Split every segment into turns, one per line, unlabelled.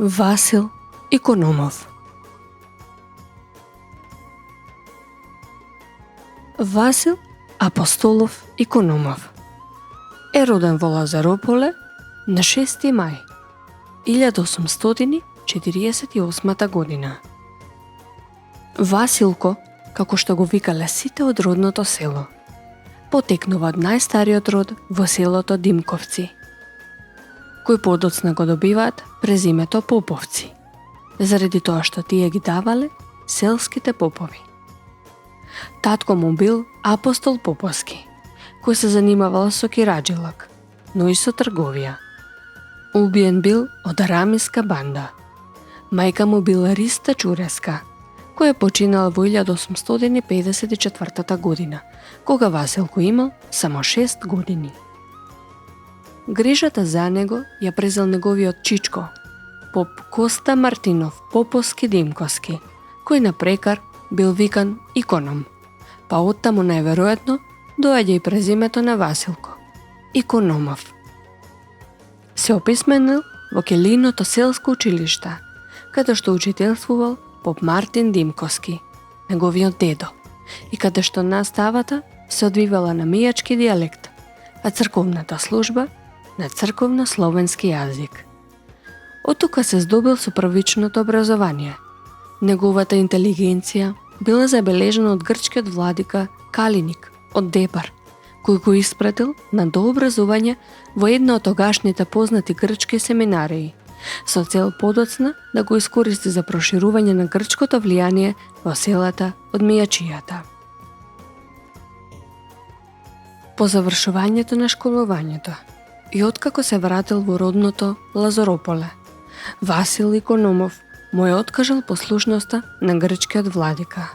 Васил Икономов. Васил Апостолов Икономов е роден во Лазарополе на 6 мај 1848 година. Василко, како што го викале сите од родното село, потекнува од најстариот род во селото Димковци, кој подоцна го добиваат презимето Поповци, заради тоа што тие ги давале селските попови. Татко му бил апостол Поповски, кој се занимавал со кираджилак, но и со трговија. Убиен бил од арамиска банда. Мајка му била Риста Чуреска, кој починал во 1854 година, кога Василко имал само 6 години. Грижата за него ја презел неговиот чичко, поп Коста Мартинов Поповски Димковски, кој на прекар бил викан Иконом, па оттаму најверојатно доаѓа и презимето на Василко, Икономов. Се описменил во Келиното селско училиште, каде што учителствувал поп Мартин Димковски, неговиот дедо, и каде што наставата се одвивала на мијачки дијалект, а црковната служба на црковно-словенски јазик. Оттука се здобил со првичното образование. Неговата интелигенција била забележена од грчкиот владика Калиник од Депар, кој го испратил на дообразување во една од тогашните познати грчки семинарии, со цел подоцна да го искористи за проширување на грчкото влијание во селата од мијачијата. По завршувањето на школувањето и откако се вратил во родното Лазарополе, Васил Икономов му е откажал послушноста на грчкиот владика.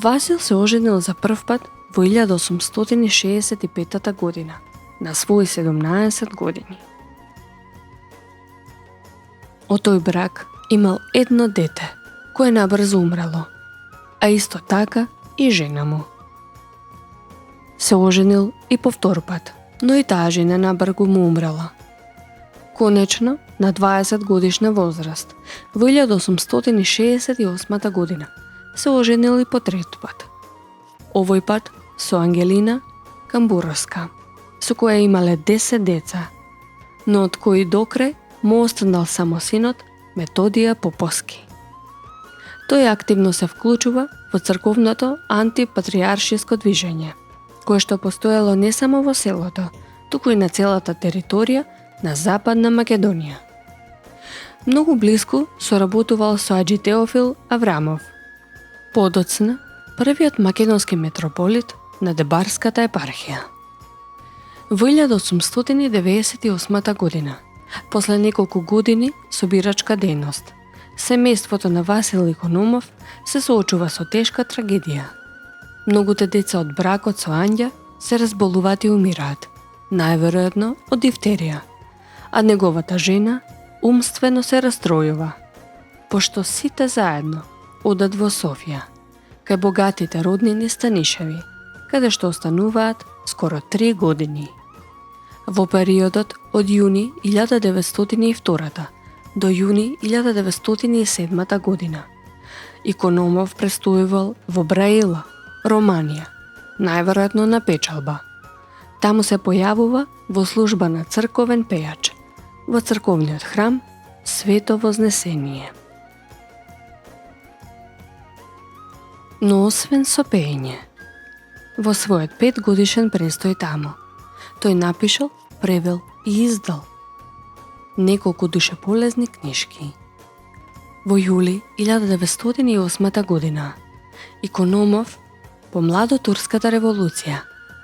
Васил се оженил за прв пат во 1865 година, на своји 17 години. Од тој брак имал едно дете, кое набрзо умрело, а исто така и жена му. Се оженил и по втор пат, но и таа жена набрзо му умрела. Конечно, на 20 годишна возраст, во 1868 година, се оженил и по трет пат. Овој пат со Ангелина Камбуровска, со која имале 10 деца, но од кои докрај му останал само синот Методија Поповски. Тој активно се вклучува во црковното антипатриаршиско движење, кое што постоело не само во селото, туку и на целата територија на Западна Македонија. Многу блиску соработувал со Аџи Теофил Аврамов, подоцна првиот македонски митрополит на Дебарската епархија. Во 1898 година, после неколку години собирачка дејност, семејството на Васил Икономов се соочува со тешка трагедија. Многуте деца од бракот со Андја се разболуваат и умираат, најверојатно од дифтерија, а неговата жена умствено се растројува, пошто сите заедно одат во Софија, кај богатите роднини Станишеви, каде што остануваат скоро 3 години. Во периодот од јуни 1902 до јуни 1907 година, Икономов престојувал во Браила, Романија, најверојатно на печалба. Таму се појавува во служба на црковен пејач, во црковниот храм Свето Вознесение. Но освен со пеење, во својот 5 годишен престој таму, тој напишал, превел и издал неколку душеполезни книжки. Во јули 1908 година, Икономов, по младотурската револуција,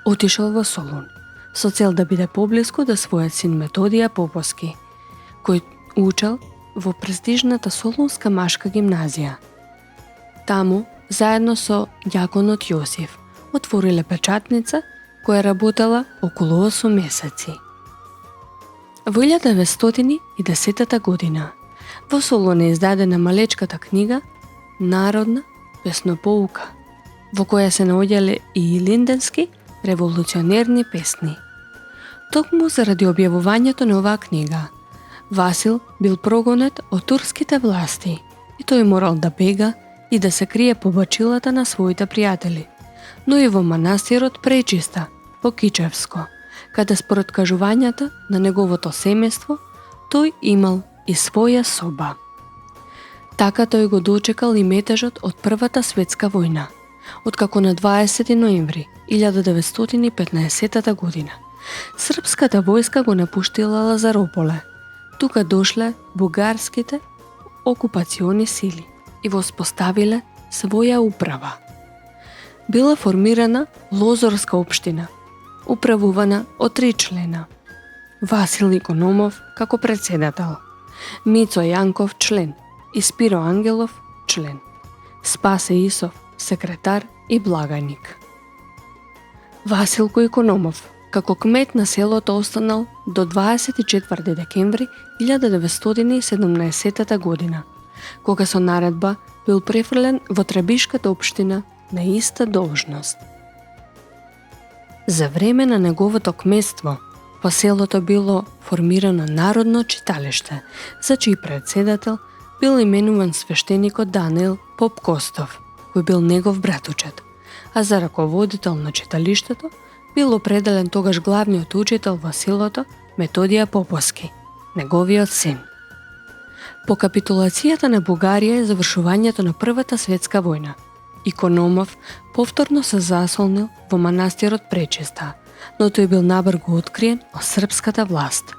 отишол во Солун, со цел да биде поблиску до својот син Методија Поповски, кој учел во престижната Солунска машка гимназија. Таму, заедно со ѓаконот Јосиф, отвориле печатница која работела околу 8 месеци. Во 1910 година во Солун е издадена малечката книга Народна песнопоука, во која се наоѓале и линденски револуционерни песни. Токму заради објавувањето на оваа книга, Васил бил прогонет од турските власти и тој морал да бега и да се крие по бачилата на своите пријатели, но и во манастирот Пречиста, во Кичевско, каде според кажувањата на неговото семејство, тој имал и своја соба. Така тој го дочекал и метежот од Првата светска војна, откако на 20 ноември 1915 година српската војска го напуштила Лазарополе. Тука дошле бугарските окупациони сили и воспоставиле своја управа. Била формирана Лозорска општина, управувана од 3 члена. Васил Икономов како председател, Мицо Јанков член и Спиро Ангелов член, Спасе Исов секретар и благаник. Василко Икономов како кмет на селото останал до 24 декември 1917 година, кога со наредба бил префрлен во Требишката општина на иста должност. За време на неговото кметство во селото било формирано народно читалиште, за чиј председател бил именуван свештеникот Даниел Попкостов, кој бил негов братучет, а за раководител на читалиштето бил определен тогаш главниот учител во селото Методија Поповски, неговиот син. По капитулацијата на Бугарија и завршувањето на Првата светска војна, Икономов повторно се засолнил во манастирот Пречиста, но тој бил набрзо откриен од српската власт.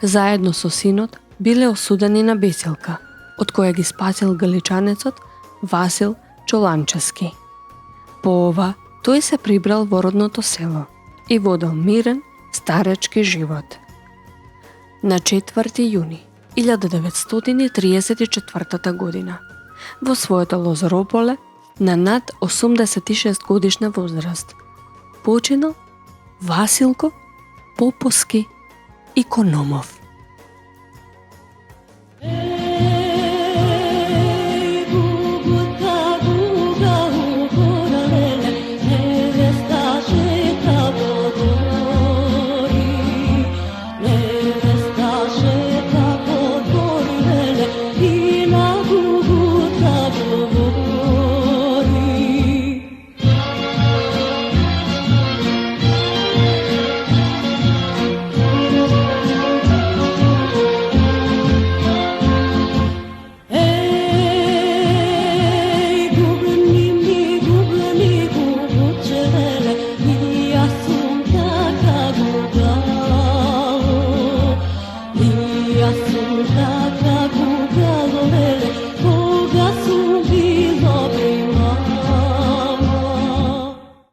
Заедно со синот биле осудени на бесилка, од која ги спасил галичанецот Васил Чоланчевски. По ова, тој се прибрал во родното село и водел мирен, старечки живот. На 4 јуни 1934 година, во своето Лозарополе, на над 86 годишна возраст, починал Василко Поповски Икономов.